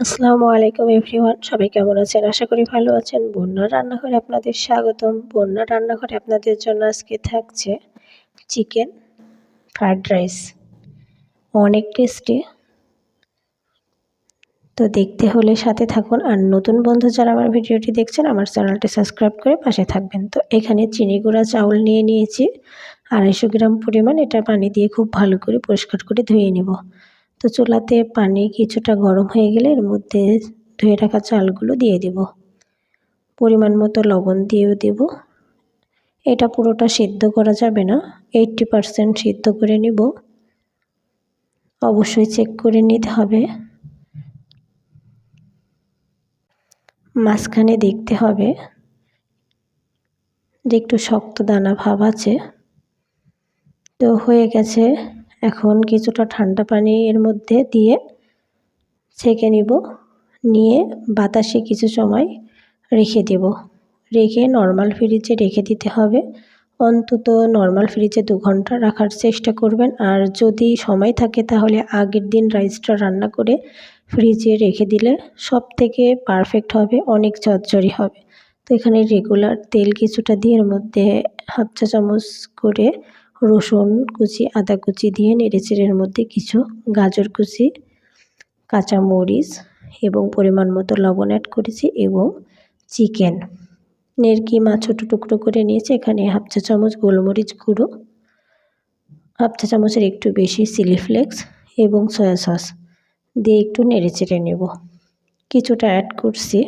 আসসালামু আলাইকুম এভরিওয়ান। সবাই কেমন আছেন? আশা করি ভালো আছেন। বন্যার রান্নাঘরে আপনাদের স্বাগতম। বন্যার রান্নাঘরে আপনাদের জন্য আজকে থাকছে চিকেন ফ্রাইড রাইস। অনেক টেস্টি। তো দেখতে হলে সাথে থাকুন। আর নতুন বন্ধু যারা আমার ভিডিওটি দেখছেন আমার চ্যানেলটি সাবস্ক্রাইব করে পাশে থাকবেন। তো এখানে চিনি গুঁড়া চাউল নিয়ে নিয়েছি 250 গ্রাম পরিমাণ। এটা পানি দিয়ে খুব ভালো করে পরিষ্কার করে ধুয়ে নেব। তো চুলাতে পানি কিছুটা গরম হয়ে গেলে এর মধ্যে ধুয়ে রাখা চালগুলো দিয়ে দেব। পরিমাণ মতো লবণ দিয়েও দেব। এটা পুরোটা সিদ্ধ করা যাবে না, 80% সিদ্ধ করে নিব। অবশ্যই চেক করে নিতে হবে। মাঝখানে দেখতে হবে যে একটু শক্ত দানা ভাব আছে। তো হয়ে গেছে। এখন কিছুটা ঠান্ডা পানি এর মধ্যে দিয়ে ছেঁকে নিব। নিয়ে বাতাসে কিছু সময় রেখে দেব। রেখে নর্মাল ফ্রিজে রেখে দিতে হবে। অন্তত নর্মাল ফ্রিজে 2 ঘন্টা রাখার চেষ্টা করবেন। আর যদি সময় থাকে তাহলে আগের দিন রাইসটা রান্না করে ফ্রিজে রেখে দিলে সবথেকে পারফেক্ট হবে, অনেক ঝরঝরে হবে। তো এখানে রেগুলার তেল কিছুটা দিয়ে এর মধ্যে 1/2 চা চামচ করে রসুন কুচি, আদা কুচি দিয়ে নেড়েচেড়ে এর মধ্যে কিছু গাজর কুচি, কাঁচা মরিচ এবং পরিমাণ মতো লবণ অ্যাড করেছি এবং চিকেন কিমা ছোটো টুকরো করে নিয়েছি। এখানে 1/2 চা চামচ গোলমরিচ গুঁড়ো, 1/2 চা চামচের একটু বেশি চিলি ফ্লেক্স এবং সয়া সস দিয়ে একটু নেড়েচেড়ে নেব। কিছুটা অ্যাড করছি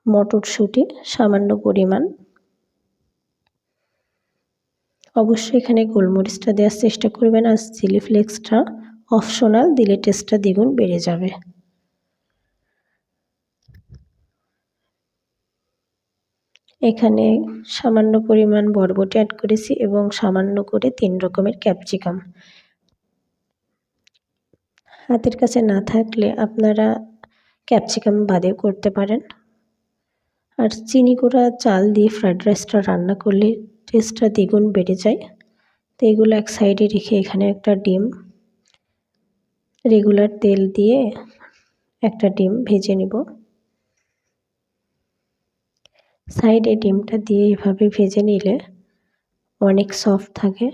মটরশুঁটি সামান্য পরিমাণ। অবশ্যই এখানে গোলমরিচটা দেওয়ার চেষ্টা করবেন, আর চিলি ফ্লেক্সটা অপশনাল, দিলে টেস্টটা দ্বিগুণ বেড়ে যাবে। এখানে সামান্য পরিমাণ বরবটি অ্যাড করেছি এবং সামান্য করে 3 রকমের ক্যাপসিকাম। হাতের কাছে না থাকলে আপনারা ক্যাপসিকাম বাদেও করতে পারেন। আর চিনি গুঁড়া চাল দিয়ে ফ্রাইড রাইসটা রান্না করলে টেস্টটা দ্বিগুণ বেড়ে যায়। তো এগুলো এক সাইডে রেখে এখানে একটা ডিম, রেগুলার তেল দিয়ে একটা ডিম ভেজে নিব। সাইডে ডিমটা দিয়ে এভাবে ভেজে নিলে অনেক সফট থাকে।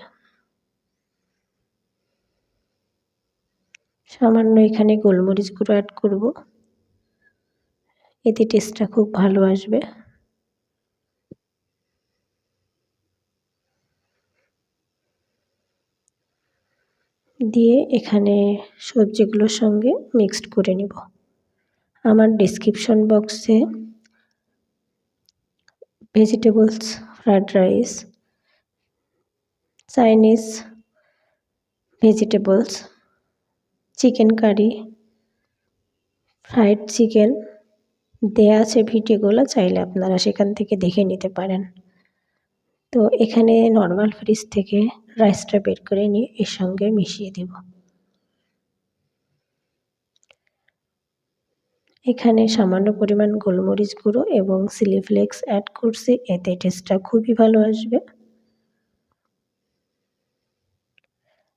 সামান্য এখানে গোলমরিচ গুঁড়ো অ্যাড করব, এতে টেস্টটা খুব ভালো আসবে। দিয়ে এখানে সবজিগুলোর সঙ্গে মিক্সড করে নিব। আমার ডেসক্রিপশন বক্সে vegetables fried rice, Chinese vegetables, chicken curry, fried chicken দেয়া আছে ভিডিওগুলো, চাইলে আপনারা সেখান থেকে দেখে নিতে পারেন। তো এখানে নর্মাল ফ্রিজ থেকে রাইসটা বের করে নিয়ে এর সঙ্গে মিশিয়ে দেব। এখানে সামান্য পরিমাণ গোলমরিচ গুঁড়ো এবং চিলি ফ্লেক্স অ্যাড করছি, এতে টেস্টটা খুবই ভালো আসবে।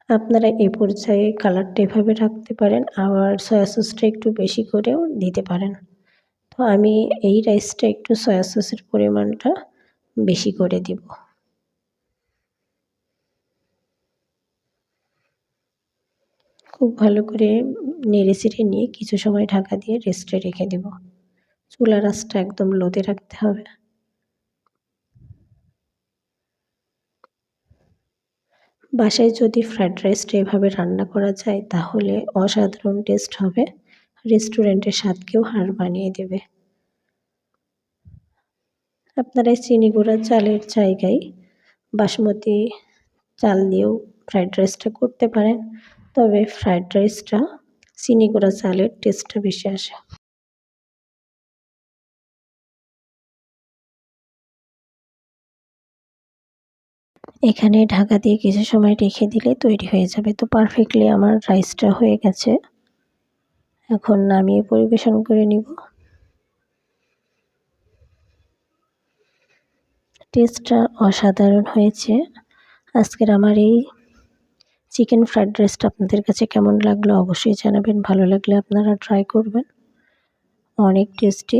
আপনারা এ পর্যায়ে কালারটা এভাবে রাখতে পারেন, আবার সয়া সসটা একটু বেশি করেও দিতে পারেন। তো আমি এই রাইসটা একটু সয়া সসের পরিমাণটা বেশি করে দিব। খুব ভালো করে নেড়েচেড়ে নিয়ে কিছু সময় ঢাকা দিয়ে রেস্টে রেখে দেব। চুলার আঁচটা একদম লোতে রাখতে হবে। বাসায় যদি ফ্রাইড রাইসটা এভাবে রান্না করা যায় তাহলে অসাধারণ টেস্ট হবে, রেস্টুরেন্টের স্বাদকেও হার মানিয়ে দেবে। আপনারা চিনি গুঁড়া চালের জায়গায় বাসমতি চাল দিয়েও ফ্রাইড রাইসটা করতে পারেন, তবে ফ্রাইড রাইসটা চিনি গুঁড়া চালের টেস্টটা বেশি আসে। এখানে ঢাকা দিয়ে কিছু সময় রেখে দিলে তৈরি হয়ে যাবে। তো পারফেক্টলি আমার রাইসটা হয়ে গেছে। এখন নামিয়ে পরিবেশন করে নিব। টেস্টটা অসাধারণ হয়েছে। আজকের আমার এই চিকেন ফ্রাইড রাইসটা আপনাদের কাছে কেমন লাগলো অবশ্যই জানাবেন। ভালো লাগলে আপনারা ট্রাই করবেন। অনেক টেস্টি।